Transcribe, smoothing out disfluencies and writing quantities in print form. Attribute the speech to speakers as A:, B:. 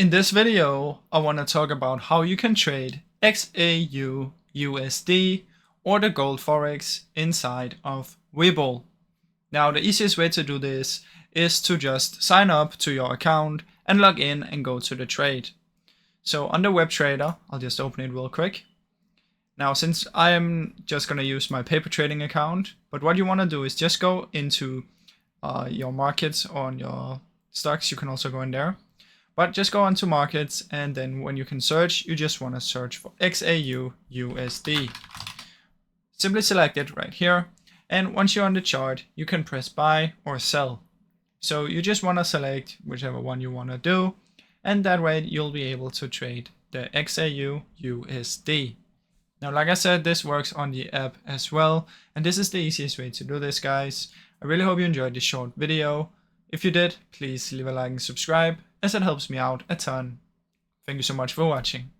A: In this video, I want to talk about how you can trade XAUUSD or the Gold Forex inside of Webull. Now, the easiest way to do this is to just sign up to your account and log in and go to the trade. So on the web trader, I'll just open it real quick. Now, since I am just going to use my paper trading account, but what you want to do is just go into your markets on your stocks. You can also go in there. But just go onto markets, and then when you can search, you just want to search for XAUUSD. Simply select it right here, and once you're on the chart, you can press buy or sell. So you just want to select whichever one you want to do, and that way you'll be able to trade the XAUUSD. Now, like I said, this works on the app as well, and this is the easiest way to do this, guys. I really hope you enjoyed this short video. If you did, please leave a like and subscribe, as it helps me out a ton. Thank you so much for watching.